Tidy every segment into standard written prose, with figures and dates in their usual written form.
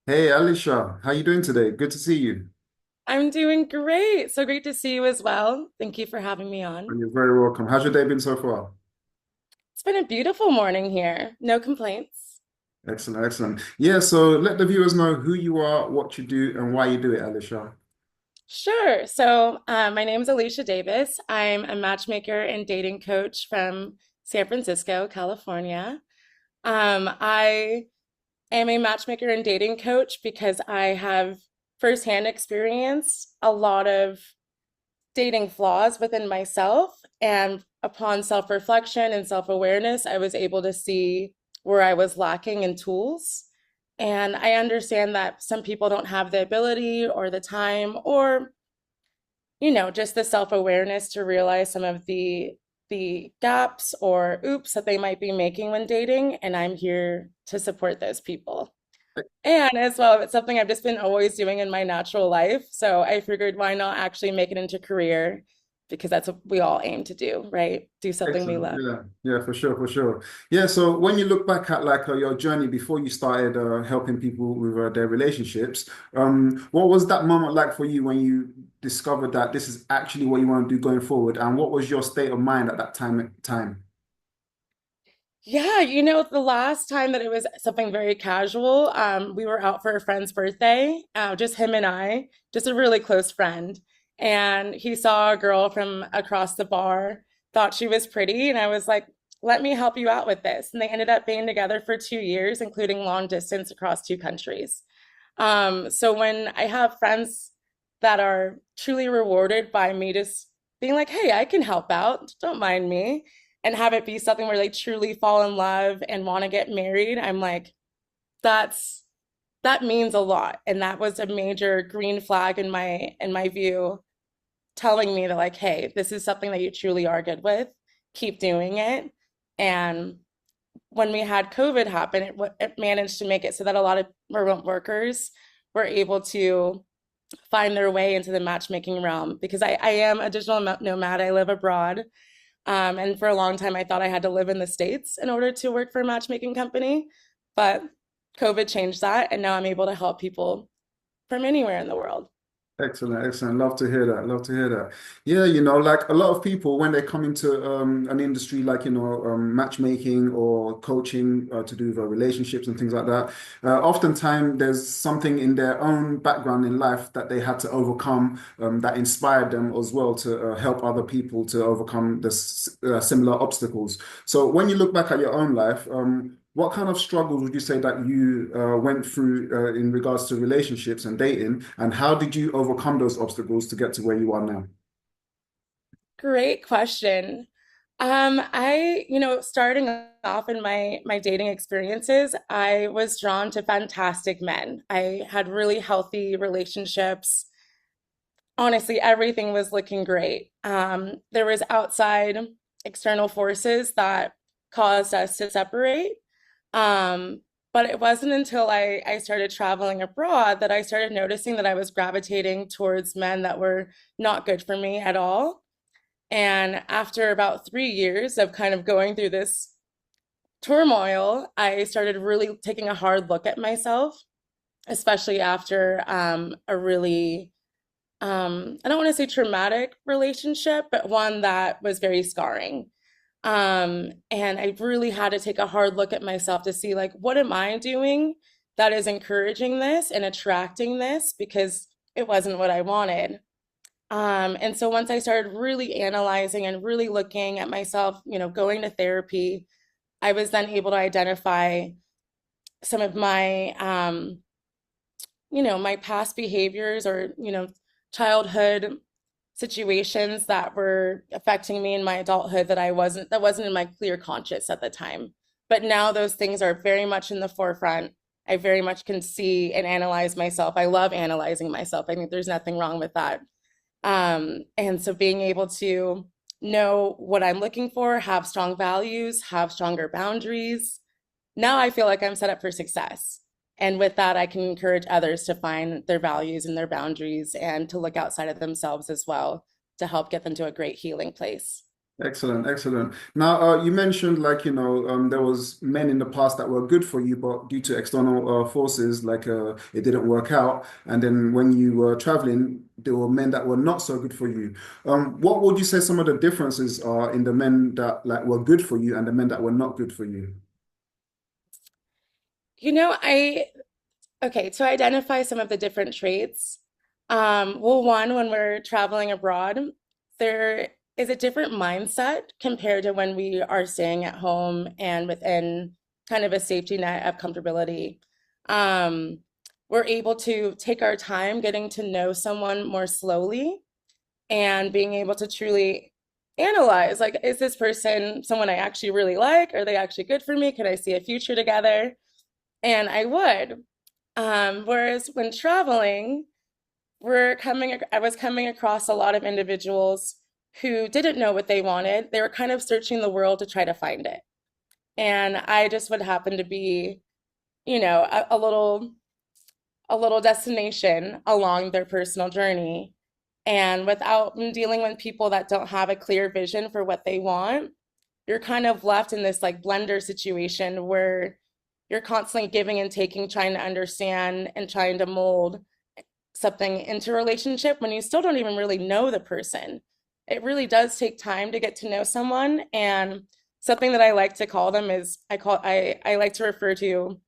Hey Alicia, how you doing today? Good to see you. I'm doing great. So great to see you as well. Thank you for having me on. And you're very welcome. How's your day been so far? It's been a beautiful morning here. No complaints. Excellent, excellent. Yeah, so let the viewers know who you are, what you do, and why you do it, Alicia. Sure. So, my name is Alissha Davis. I'm a matchmaker and dating coach from San Francisco, California. I am a matchmaker and dating coach because I have firsthand experience a lot of dating flaws within myself. And upon self-reflection and self-awareness, I was able to see where I was lacking in tools. And I understand that some people don't have the ability or the time or, just the self-awareness to realize some of the gaps or oops that they might be making when dating. And I'm here to support those people. And as well, it's something I've just been always doing in my natural life. So I figured why not actually make it into career because that's what we all aim to do, right? Do something we Excellent. love. Yeah, yeah, for sure, for sure. Yeah, so when you look back at your journey before you started helping people with their relationships, what was that moment like for you when you discovered that this is actually what you want to do going forward? And what was your state of mind at that time? Yeah, the last time that it was something very casual, we were out for a friend's birthday, just him and I, just a really close friend. And he saw a girl from across the bar, thought she was pretty, and I was like, let me help you out with this. And they ended up being together for 2 years, including long distance across two countries. So when I have friends that are truly rewarded by me just being like, hey, I can help out, don't mind me, and have it be something where they truly fall in love and want to get married, I'm like, that's that means a lot. And that was a major green flag in my view, telling me that like, hey, this is something that you truly are good with. Keep doing it. And when we had COVID happen, it managed to make it so that a lot of remote workers were able to find their way into the matchmaking realm because I am a digital nomad. I live abroad. And for a long time, I thought I had to live in the States in order to work for a matchmaking company. But COVID changed that. And now I'm able to help people from anywhere in the world. Excellent, excellent. Love to hear that. Love to hear that. Yeah, like a lot of people when they come into an industry like, matchmaking or coaching to do with relationships and things like that, oftentimes there's something in their own background in life that they had to overcome that inspired them as well to help other people to overcome similar obstacles. So when you look back at your own life, what kind of struggles would you say that you went through in regards to relationships and dating, and how did you overcome those obstacles to get to where you are now? Great question. Starting off in my dating experiences, I was drawn to fantastic men. I had really healthy relationships. Honestly, everything was looking great. There was outside external forces that caused us to separate. Um, but it wasn't until I started traveling abroad that I started noticing that I was gravitating towards men that were not good for me at all. And after about 3 years of kind of going through this turmoil, I started really taking a hard look at myself, especially after a really, I don't want to say traumatic relationship, but one that was very scarring. And I really had to take a hard look at myself to see, like, what am I doing that is encouraging this and attracting this because it wasn't what I wanted. And so once I started really analyzing and really looking at myself, going to therapy, I was then able to identify some of my past behaviors or, childhood situations that were affecting me in my adulthood that wasn't in my clear conscious at the time. But now those things are very much in the forefront. I very much can see and analyze myself. I love analyzing myself. I think there's nothing wrong with that. And so being able to know what I'm looking for, have strong values, have stronger boundaries, now I feel like I'm set up for success. And with that, I can encourage others to find their values and their boundaries and to look outside of themselves as well to help get them to a great healing place. Excellent, excellent. Now, you mentioned like, there was men in the past that were good for you, but due to external forces, like it didn't work out. And then when you were traveling, there were men that were not so good for you. What would you say some of the differences are in the men that like were good for you and the men that were not good for you? You know, I Okay, to identify some of the different traits, well, one, when we're traveling abroad, there is a different mindset compared to when we are staying at home and within kind of a safety net of comfortability. Um, we're able to take our time getting to know someone more slowly and being able to truly analyze, like, is this person someone I actually really like? Are they actually good for me? Could I see a future together? And I would. Whereas when traveling, I was coming across a lot of individuals who didn't know what they wanted. They were kind of searching the world to try to find it. And I just would happen to be, a little destination along their personal journey. And without dealing with people that don't have a clear vision for what they want, you're kind of left in this like blender situation where you're constantly giving and taking, trying to understand and trying to mold something into a relationship when you still don't even really know the person. It really does take time to get to know someone. And something that I like to call them is I like to refer to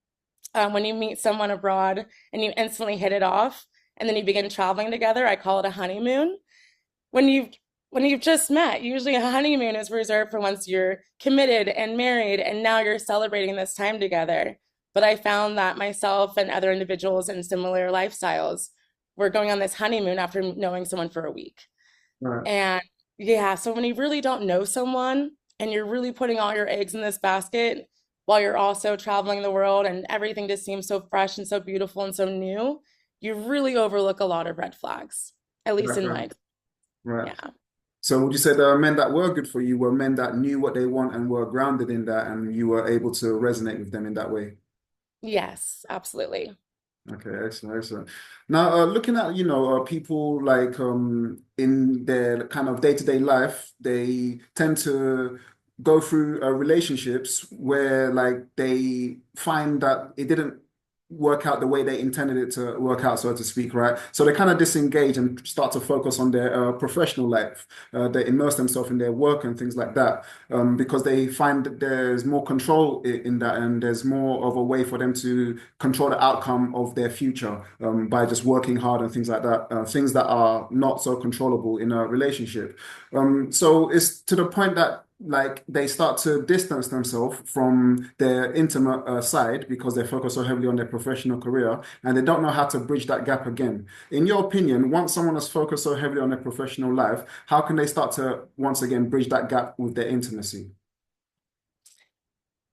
when you meet someone abroad and you instantly hit it off and then you begin traveling together, I call it a honeymoon. When you've when you've just met, usually a honeymoon is reserved for once you're committed and married and now you're celebrating this time together. But I found that myself and other individuals in similar lifestyles were going on this honeymoon after knowing someone for a week. Right. And yeah, so when you really don't know someone and you're really putting all your eggs in this basket while you're also traveling the world and everything just seems so fresh and so beautiful and so new, you really overlook a lot of red flags, at least Right, in right, my, right. yeah. So would you say the men that were good for you were men that knew what they want and were grounded in that, and you were able to resonate with them in that way? Yes, absolutely. Okay, excellent, excellent. Now, looking at, people like in their kind of day-to-day life, they tend to go through relationships where like they find that it didn't work out the way they intended it to work out, so to speak, right? So they kind of disengage and start to focus on their professional life. They immerse themselves in their work and things like that, because they find that there's more control in that, and there's more of a way for them to control the outcome of their future by just working hard and things like that, things that are not so controllable in a relationship. So it's to the point that like they start to distance themselves from their intimate side because they focus so heavily on their professional career and they don't know how to bridge that gap again. In your opinion, once someone has focused so heavily on their professional life, how can they start to once again bridge that gap with their intimacy?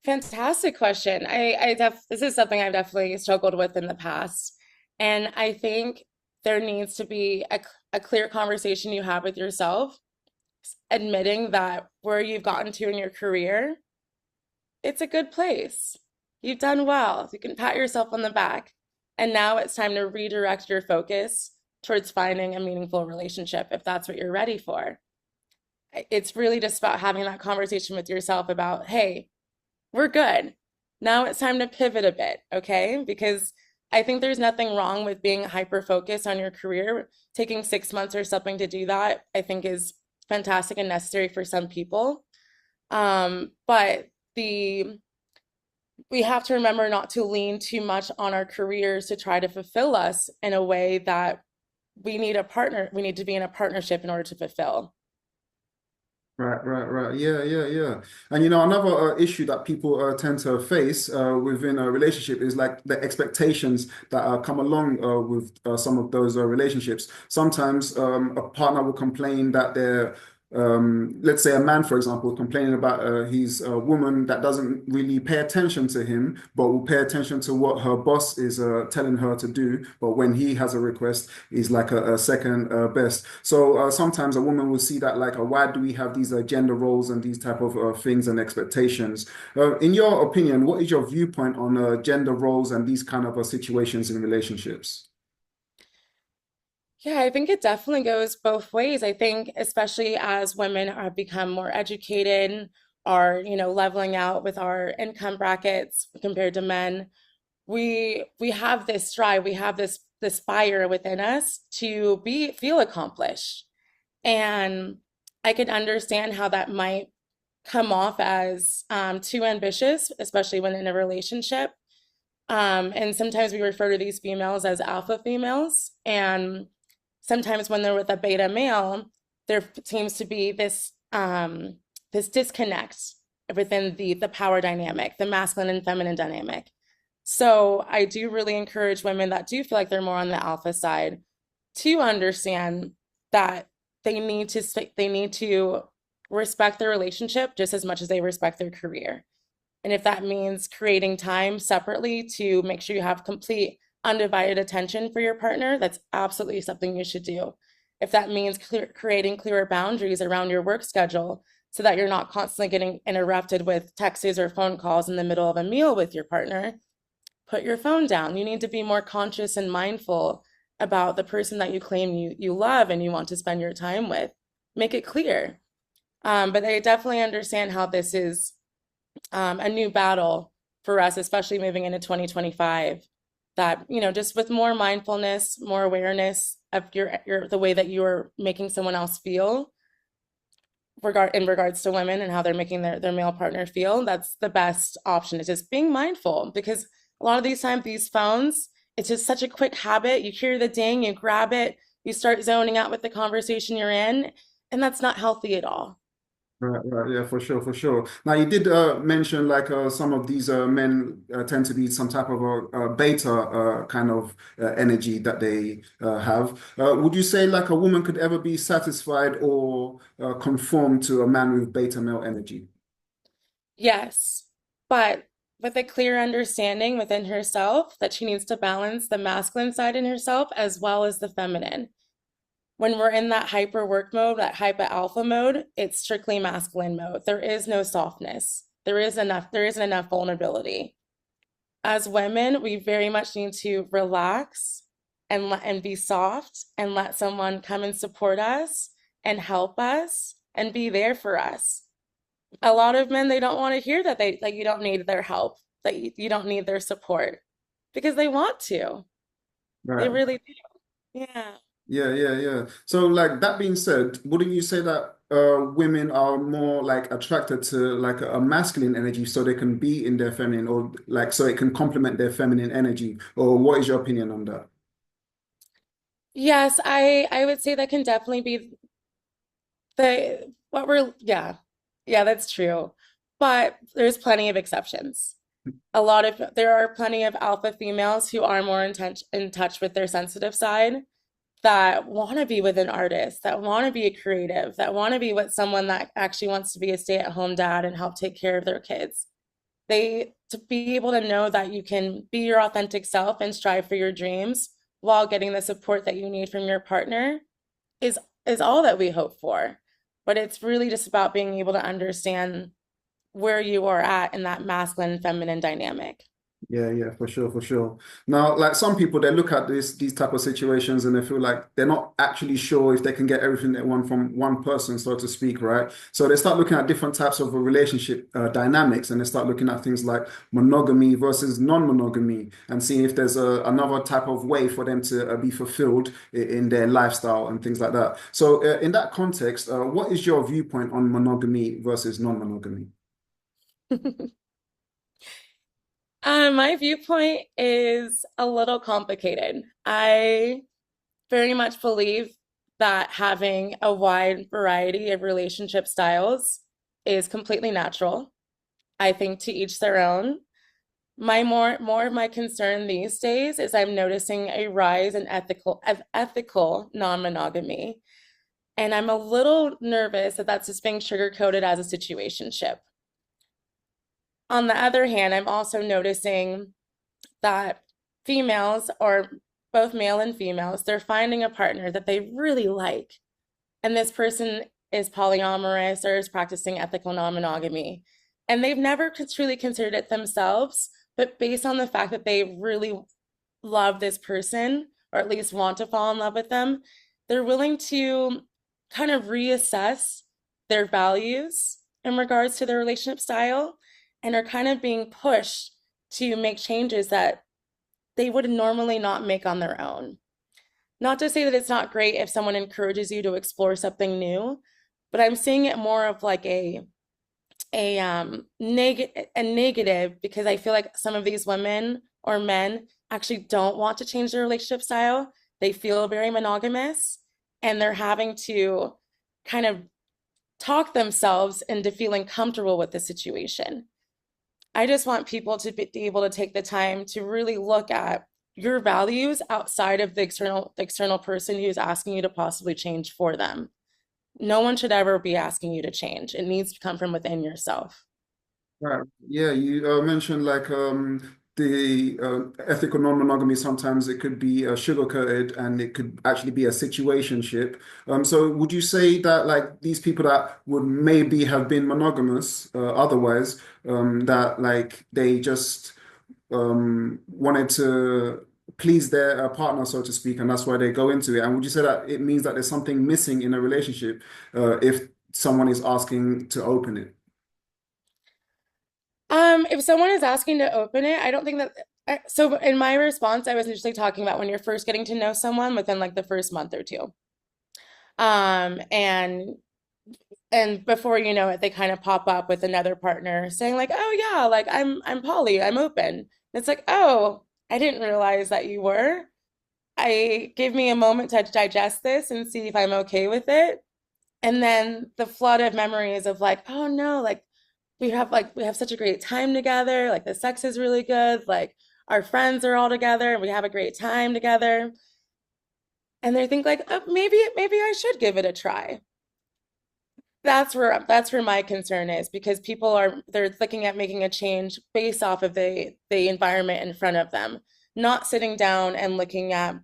Fantastic question. This is something I've definitely struggled with in the past. And I think there needs to be a clear conversation you have with yourself, admitting that where you've gotten to in your career, it's a good place. You've done well. You can pat yourself on the back. And now it's time to redirect your focus towards finding a meaningful relationship if that's what you're ready for. It's really just about having that conversation with yourself about, hey, we're good. Now it's time to pivot a bit, okay? Because I think there's nothing wrong with being hyper focused on your career. Taking 6 months or something to do that, I think is fantastic and necessary for some people. But the we have to remember not to lean too much on our careers to try to fulfill us in a way that we need a partner. We need to be in a partnership in order to fulfill. Right, right, right. Yeah, yeah, yeah. And another issue that people tend to face within a relationship is like the expectations that come along with some of those relationships. Sometimes a partner will complain that they're, let's say a man, for example, complaining about his woman that doesn't really pay attention to him, but will pay attention to what her boss is telling her to do. But when he has a request, is like a second best. So sometimes a woman will see that like, why do we have these gender roles and these type of things and expectations? In your opinion, what is your viewpoint on gender roles and these kind of situations in relationships? Yeah, I think it definitely goes both ways. I think especially as women are become more educated, are, leveling out with our income brackets compared to men, we have this drive, we have this fire within us to be feel accomplished. And I could understand how that might come off as too ambitious, especially when in a relationship. And sometimes we refer to these females as alpha females. And sometimes when they're with a beta male, there seems to be this disconnect within the power dynamic, the masculine and feminine dynamic. So I do really encourage women that do feel like they're more on the alpha side to understand that they need to respect their relationship just as much as they respect their career. And if that means creating time separately to make sure you have complete undivided attention for your partner, that's absolutely something you should do. If that means creating clearer boundaries around your work schedule so that you're not constantly getting interrupted with texts or phone calls in the middle of a meal with your partner, put your phone down. You need to be more conscious and mindful about the person that you claim you love and you want to spend your time with. Make it clear. But I definitely understand how this is a new battle for us, especially moving into 2025. That, just with more mindfulness, more awareness of your the way that you're making someone else feel in regards to women and how they're making their male partner feel, that's the best option. Is just being mindful because a lot of these times these phones, it's just such a quick habit. You hear the ding, you grab it, you start zoning out with the conversation you're in, and that's not healthy at all. Right, right, yeah, for sure, for sure. Now, you did mention like some of these men tend to be some type of a beta kind of energy that they have. Would you say like a woman could ever be satisfied or conform to a man with beta male energy? Yes, but with a clear understanding within herself that she needs to balance the masculine side in herself as well as the feminine. When we're in that hyper work mode, that hyper alpha mode, it's strictly masculine mode. There is no softness. There isn't enough vulnerability. As women, we very much need to relax and be soft and let someone come and support us and help us and be there for us. A lot of men, they don't want to hear that they like you don't need their help, that you don't need their support because they want to. They Right. really do. Yeah. Yeah, yeah, yeah. So, like that being said, wouldn't you say that women are more like attracted to like a masculine energy so they can be in their feminine or like so it can complement their feminine energy? Or what is your opinion on that? Yes, I would say that can definitely be the what we're yeah. Yeah, that's true. But there's plenty of exceptions. There are plenty of alpha females who are more in touch with their sensitive side that want to be with an artist, that want to be a creative, that want to be with someone that actually wants to be a stay-at-home dad and help take care of their kids. They to be able to know that you can be your authentic self and strive for your dreams while getting the support that you need from your partner is is all that we hope for. But it's really just about being able to understand where you are at in that masculine and feminine dynamic. Yeah, yeah, for sure, for sure. Now, like some people, they look at these type of situations and they feel like they're not actually sure if they can get everything they want from one person, so to speak, right? So they start looking at different types of relationship dynamics, and they start looking at things like monogamy versus non-monogamy, and seeing if there's another type of way for them to be fulfilled in their lifestyle and things like that. So, in that context, what is your viewpoint on monogamy versus non-monogamy? My viewpoint is a little complicated. I very much believe that having a wide variety of relationship styles is completely natural. I think to each their own. More of my concern these days is I'm noticing a rise in ethical non-monogamy, and I'm a little nervous that that's just being sugar-coated as a situationship. On the other hand, I'm also noticing that females, or both male and females, they're finding a partner that they really like. And this person is polyamorous or is practicing ethical non-monogamy. And they've never truly considered it themselves, but based on the fact that they really love this person or at least want to fall in love with them, they're willing to kind of reassess their values in regards to their relationship style and are kind of being pushed to make changes that they would normally not make on their own. Not to say that it's not great if someone encourages you to explore something new, but I'm seeing it more of like a negative because I feel like some of these women or men actually don't want to change their relationship style. They feel very monogamous and they're having to kind of talk themselves into feeling comfortable with the situation. I just want people to be able to take the time to really look at your values outside of the external person who's asking you to possibly change for them. No one should ever be asking you to change. It needs to come from within yourself. Right. Yeah, you mentioned like the ethical non-monogamy. Sometimes it could be sugar-coated, and it could actually be a situationship. So would you say that like these people that would maybe have been monogamous otherwise, that like they just wanted to please their partner, so to speak, and that's why they go into it? And would you say that it means that there's something missing in a relationship if someone is asking to open it? If someone is asking to open it, I don't think that. So in my response, I was initially talking about when you're first getting to know someone within like the first month or two. Um, and and before you know it, they kind of pop up with another partner saying like, "Oh yeah, like I'm poly, I'm open." And it's like, "Oh, I didn't realize that you were." I give me a moment to digest this and see if I'm okay with it. And then the flood of memories of like, "Oh no, like we have such a great time together. Like the sex is really good. Like our friends are all together and we have a great time together." And they think like, oh, maybe I should give it a try. That's where my concern is because people are they're looking at making a change based off of the environment in front of them, not sitting down and looking at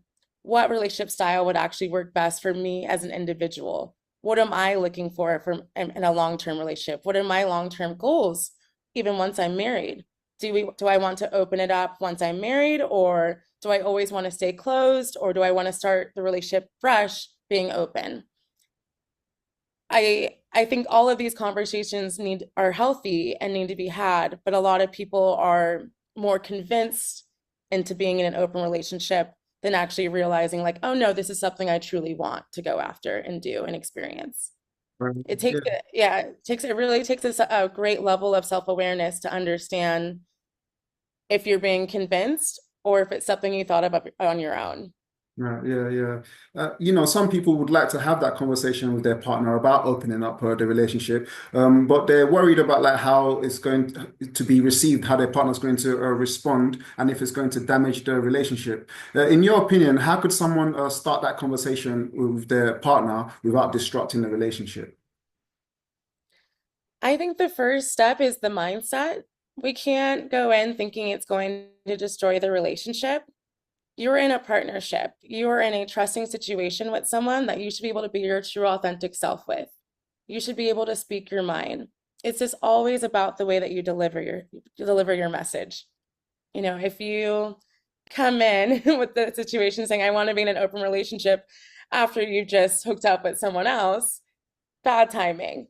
what relationship style would actually work best for me as an individual. What am I looking for from in a long-term relationship? What are my long-term goals even once I'm married? Do I want to open it up once I'm married, or do I always want to stay closed, or do I want to start the relationship fresh being open? I think all of these conversations need are healthy and need to be had, but a lot of people are more convinced into being in an open relationship than actually realizing like, oh no, this is something I truly want to go after and do and experience. Right. It takes Yeah. yeah, it really takes a great level of self-awareness to understand if you're being convinced or if it's something you thought of on your own. Right, yeah, yeah. Some people would like to have that conversation with their partner about opening up the relationship, but they're worried about like how it's going to be received, how their partner's going to respond, and if it's going to damage the relationship. In your opinion, how could someone start that conversation with their partner without disrupting the relationship? I think the first step is the mindset. We can't go in thinking it's going to destroy the relationship. You're in a partnership. You are in a trusting situation with someone that you should be able to be your true, authentic self with. You should be able to speak your mind. It's just always about the way that you deliver your message. If you come in with the situation saying, I want to be in an open relationship after you just hooked up with someone else, bad timing.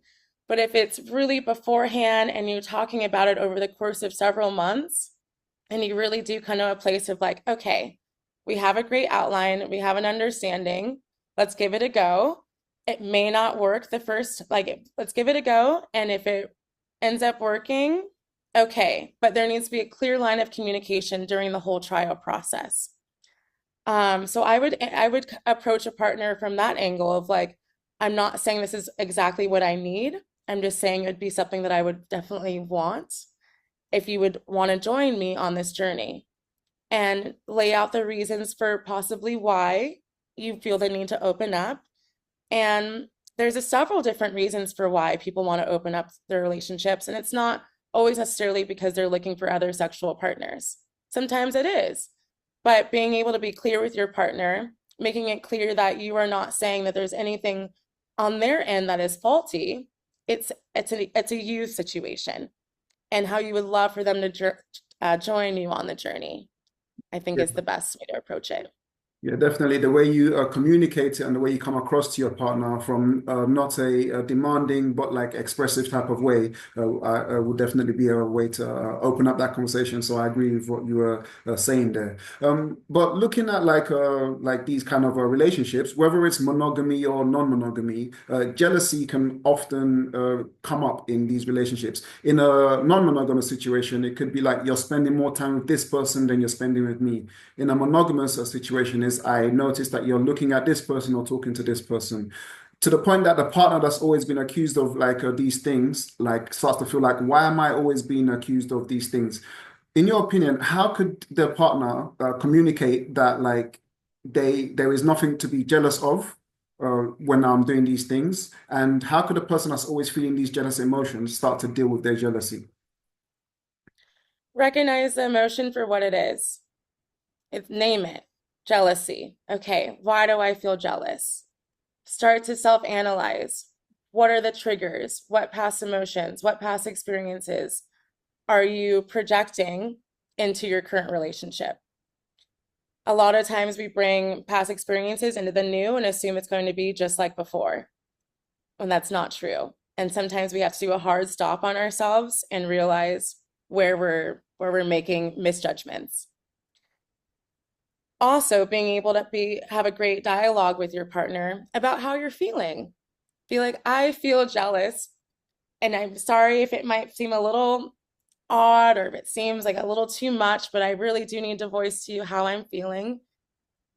But if it's really beforehand and you're talking about it over the course of several months, and you really do come to a place of like, okay, we have a great outline, we have an understanding, let's give it a go. It may not work the first, like, let's give it a go. And if it ends up working, okay. But there needs to be a clear line of communication during the whole trial process. So I would approach a partner from that angle of like, I'm not saying this is exactly what I need. I'm just saying it would be something that I would definitely want if you would want to join me on this journey and lay out the reasons for possibly why you feel the need to open up. And there's several different reasons for why people want to open up their relationships. And it's not always necessarily because they're looking for other sexual partners. Sometimes it is. But being able to be clear with your partner, making it clear that you are not saying that there's anything on their end that is faulty. It's a you situation and how you would love for them to join you on the journey, I think is the best way to approach it. Yeah, definitely. The way you communicate it and the way you come across to your partner from not a demanding but like expressive type of way would definitely be a way to open up that conversation. So I agree with what you were saying there. But looking at like these kind of relationships, whether it's monogamy or non-monogamy, jealousy can often come up in these relationships. In a non-monogamous situation, it could be like you're spending more time with this person than you're spending with me. In a monogamous situation is I notice that you're looking at this person or talking to this person to the point that the partner that's always been accused of like these things like starts to feel like, why am I always being accused of these things? In your opinion, how could the partner communicate that like there is nothing to be jealous of when I'm doing these things, and how could a person that's always feeling these jealous emotions start to deal with their jealousy? Recognize the emotion for what it is. Name it. Jealousy. Okay, why do I feel jealous? Start to self-analyze. What are the triggers? What past emotions? What past experiences are you projecting into your current relationship? A lot of times we bring past experiences into the new and assume it's going to be just like before, when that's not true. And sometimes we have to do a hard stop on ourselves and realize where we're making misjudgments. Also, being able to have a great dialogue with your partner about how you're feeling. Be like, I feel jealous, and I'm sorry if it might seem a little odd or if it seems like a little too much, but I really do need to voice to you how I'm feeling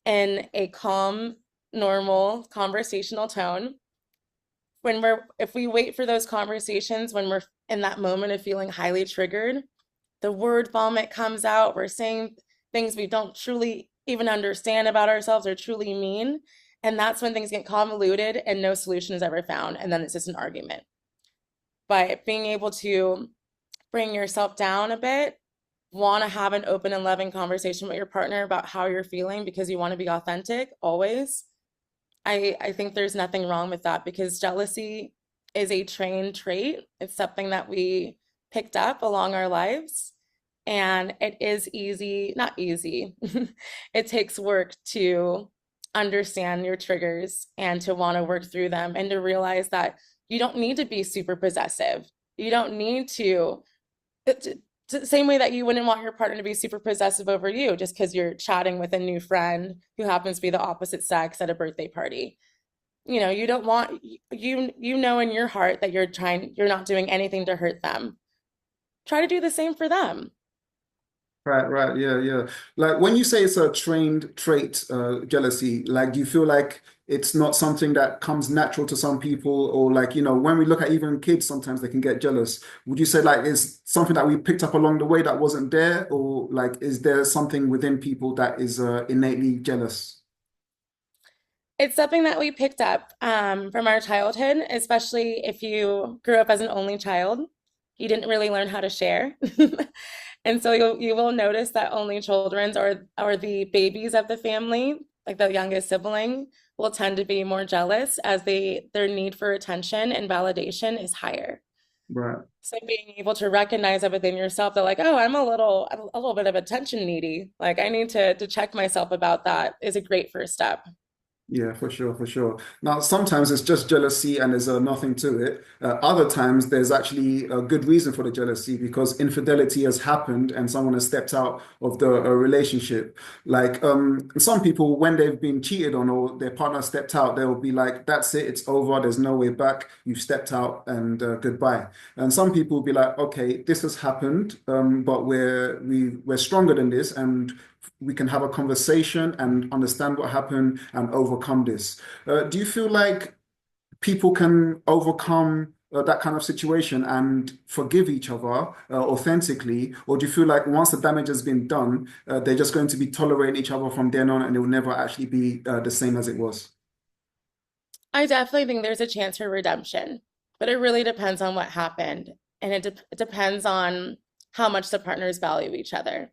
in a calm, normal, conversational tone. If we wait for those conversations when we're in that moment of feeling highly triggered, the word vomit comes out. We're saying things we don't truly even understand about ourselves or truly mean. And that's when things get convoluted and no solution is ever found. And then it's just an argument. But being able to bring yourself down a bit, want to have an open and loving conversation with your partner about how you're feeling because you want to be authentic always. I think there's nothing wrong with that because jealousy is a trained trait. It's something that we picked up along our lives. And it is easy, not easy. It takes work to understand your triggers and to want to work through them and to realize that you don't need to be super possessive. You don't need to same way that you wouldn't want your partner to be super possessive over you just because you're chatting with a new friend who happens to be the opposite sex at a birthday party. You know, you don't want you know in your heart that you're not doing anything to hurt them. Try to do the same for them. Right, right, yeah, yeah. Like when you say it's a trained trait, jealousy, like do you feel like it's not something that comes natural to some people, or like, when we look at even kids, sometimes they can get jealous. Would you say like it's something that we picked up along the way that wasn't there, or like is there something within people that is innately jealous? It's something that we picked up from our childhood, especially if you grew up as an only child. You didn't really learn how to share. And so you will notice that only children or the babies of the family, like the youngest sibling, will tend to be more jealous as their need for attention and validation is higher. Right. So being able to recognize it within yourself that like, oh, I'm a little bit of attention needy. Like I need to check myself about that is a great first step. Yeah, for sure, for sure. Now, sometimes it's just jealousy and there's nothing to it. Other times there's actually a good reason for the jealousy because infidelity has happened and someone has stepped out of the relationship. Like some people, when they've been cheated on or their partner stepped out, they'll be like, "That's it, it's over. There's no way back. You've stepped out and goodbye." And some people will be like, "Okay, this has happened, but we're stronger than this and." We can have a conversation and understand what happened and overcome this. Do you feel like people can overcome that kind of situation and forgive each other authentically? Or do you feel like once the damage has been done, they're just going to be tolerating each other from then on and it will never actually be the same as it was? I definitely think there's a chance for redemption, but it really depends on what happened. And it depends on how much the partners value each other.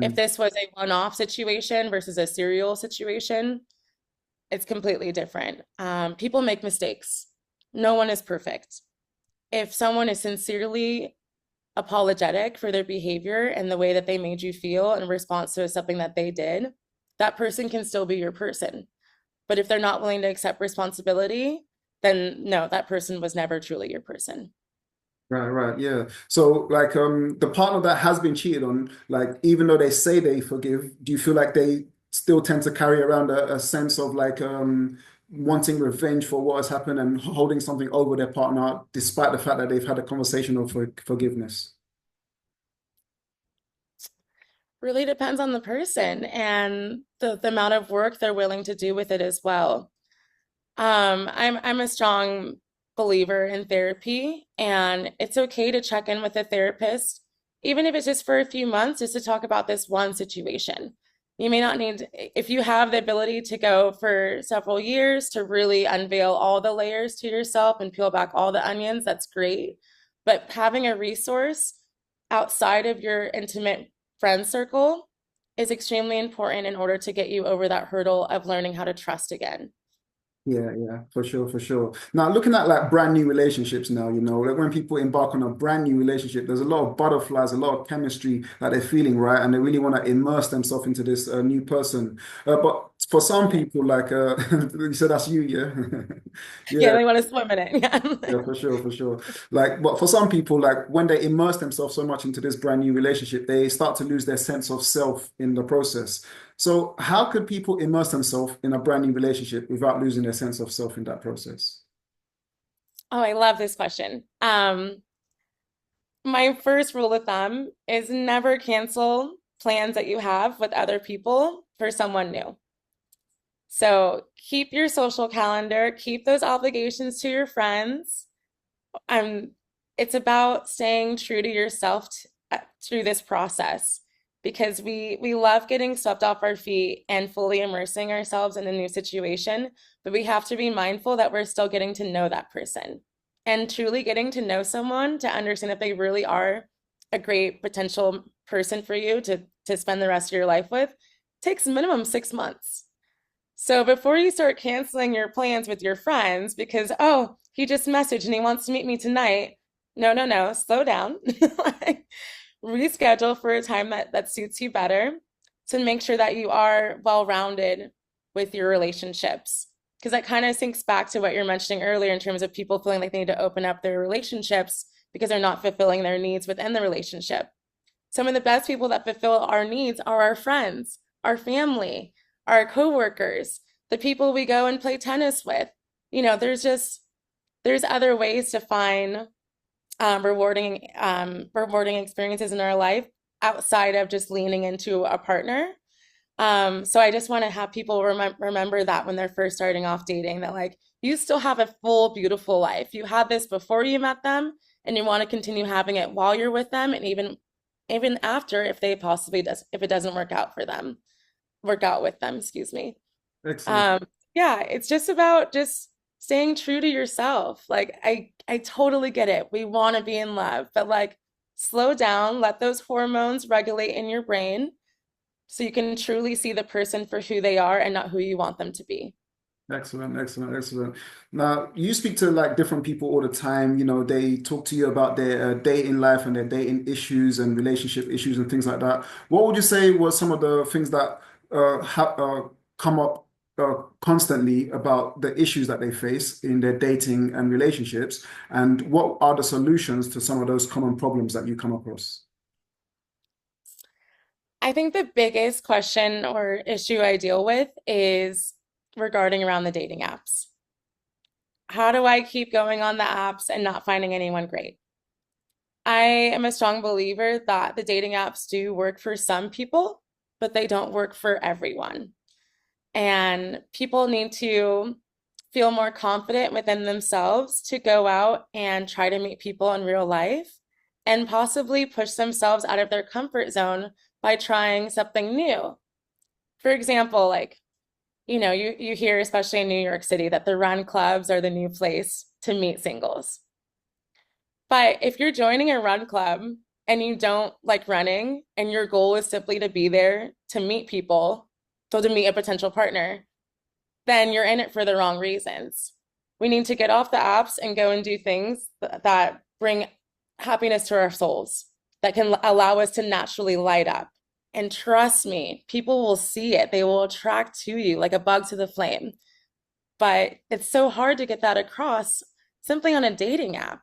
If Mm, this was a one-off situation versus a serial situation, it's completely different. People make mistakes. No one is perfect. If someone is sincerely apologetic for their behavior and the way that they made you feel in response to something that they did, that person can still be your person. But if they're not willing to accept responsibility, then no, that person was never truly your person. Right, right, yeah. So like the partner that has been cheated on, like even though they say they forgive, do you feel like they still tend to carry around a sense of like wanting revenge for what has happened and holding something over their partner despite the fact that they've had a conversation of forgiveness? Really depends on the person and the amount of work they're willing to do with it as well. I'm a strong believer in therapy, and it's okay to check in with a therapist, even if it's just for a few months, just to talk about this one situation. You may not need, if you have the ability to go for several years to really unveil all the layers to yourself and peel back all the onions, that's great. But having a resource outside of your intimate friend circle is extremely important in order to get you over that hurdle of learning how to trust again. Yeah, yeah, for sure, for sure. Now, looking at like brand new relationships now, like when people embark on a brand new relationship, there's a lot of butterflies, a lot of chemistry that they're feeling, right? And they really want to immerse themselves into this new person. But for some people, like you said, that's you, yeah, Yeah, yeah. they want to swim in it. Yeah, Yeah. for sure, for sure. Like, but for some people, like when they immerse themselves so much into this brand new relationship, they start to lose their sense of self in the process. So, how could people immerse themselves in a brand new relationship without losing their sense of self in that process? Oh, I love this question. My first rule of thumb is never cancel plans that you have with other people for someone new. So keep your social calendar, keep those obligations to your friends. Um, it's about staying true to yourself through this process because we love getting swept off our feet and fully immersing ourselves in a new situation, but we have to be mindful that we're still getting to know that person and truly getting to know someone to understand if they really are a great potential person for you to spend the rest of your life with takes minimum 6 months. So before you start canceling your plans with your friends because, oh, he just messaged and he wants to meet me tonight. No, no, no, slow down. Like, reschedule for a time that suits you better to make sure that you are well-rounded with your relationships. Because that kind of sinks back to what you're mentioning earlier in terms of people feeling like they need to open up their relationships because they're not fulfilling their needs within the relationship. Some of the best people that fulfill our needs are our friends, our family, our coworkers, the people we go and play tennis with. There's other ways to find rewarding experiences in our life outside of just leaning into a partner. So I just want to have people remember that when they're first starting off dating, that like you still have a full, beautiful life. You had this before you met them, and you want to continue having it while you're with them, and even after if it doesn't work out with them, excuse me. Excellent. Um, yeah, it's just about just staying true to yourself. Like I totally get it. We want to be in love, but like slow down, let those hormones regulate in your brain so you can truly see the person for who they are and not who you want them to be. Excellent, excellent, excellent. Now, you speak to like different people all the time. They talk to you about their dating life and their dating issues and relationship issues and things like that. What would you say was some of the things that come up constantly about the issues that they face in their dating and relationships? And what are the solutions to some of those common problems that you come across? I think the biggest question or issue I deal with is regarding around the dating apps. How do I keep going on the apps and not finding anyone great? I am a strong believer that the dating apps do work for some people, but they don't work for everyone. And people need to feel more confident within themselves to go out and try to meet people in real life and possibly push themselves out of their comfort zone by trying something new. For example, like, you hear, especially in New York City, that the run clubs are the new place to meet singles. But if you're joining a run club and you don't like running and your goal is simply to be there to meet people, so to meet a potential partner, then you're in it for the wrong reasons. We need to get off the apps and go and do things that bring happiness to our souls, that can allow us to naturally light up And trust me, people will see it. They will attract to you like a bug to the flame. But it's so hard to get that across simply on a dating app.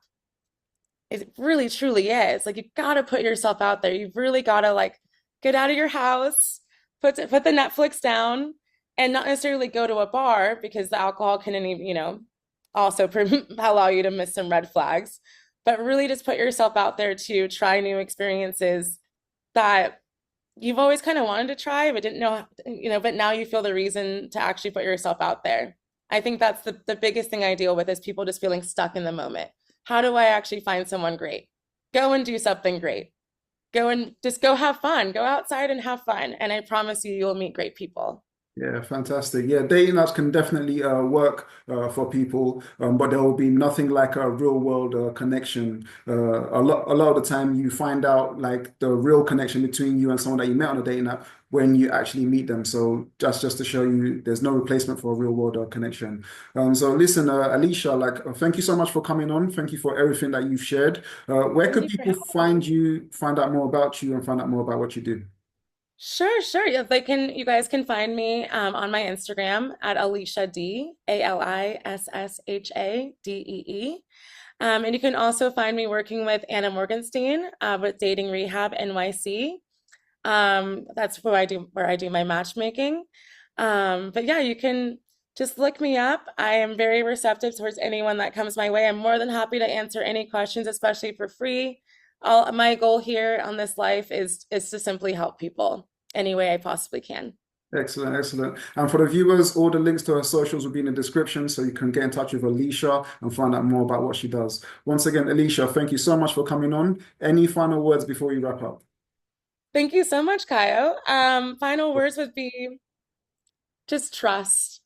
It really truly is. Like you've got to put yourself out there. You've really got to like get out of your house, put the Netflix down, and not necessarily go to a bar because the alcohol can even, also allow you to miss some red flags. But really just put yourself out there to try new experiences that you've always kind of wanted to try, but didn't know, but now you feel the reason to actually put yourself out there. I think that's the biggest thing I deal with is people just feeling stuck in the moment. How do I actually find someone great? Go and do something great. Go and just go have fun. Go outside and have fun. And I promise you, you'll meet great people. Yeah, fantastic. Yeah, dating apps can definitely work for people, but there will be nothing like a real world connection. A lot of the time, you find out like the real connection between you and someone that you met on a dating app when you actually meet them. So that's just to show you there's no replacement for a real world connection. So listen, Alissha, like thank you so much for coming on. Thank you for everything that you've shared. Where Thank could you for people having me. find you, find out more about you, and find out more about what you do? Sure, sure. Yeah, you guys can find me on my Instagram at Alissha D, ALISSHADEE. And you can also find me working with Anna Morgenstein with Dating Rehab NYC. That's where I do my matchmaking. But yeah, you can just look me up. I am very receptive towards anyone that comes my way. I'm more than happy to answer any questions, especially for free. My goal here on this life is to simply help people any way I possibly can. Excellent, excellent. And for the viewers, all the links to her socials will be in the description so you can get in touch with Alissha and find out more about what she does. Once again, Alissha, thank you so much for coming on. Any final words before we wrap up? Thank you so much, Kayo. Final words would be just trust.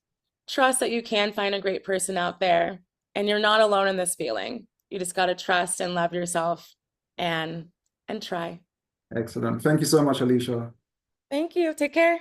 Trust that you can find a great person out there and you're not alone in this feeling. You just got to trust and love yourself and try. Excellent. Thank you so much, Alissha. Thank you. Take care.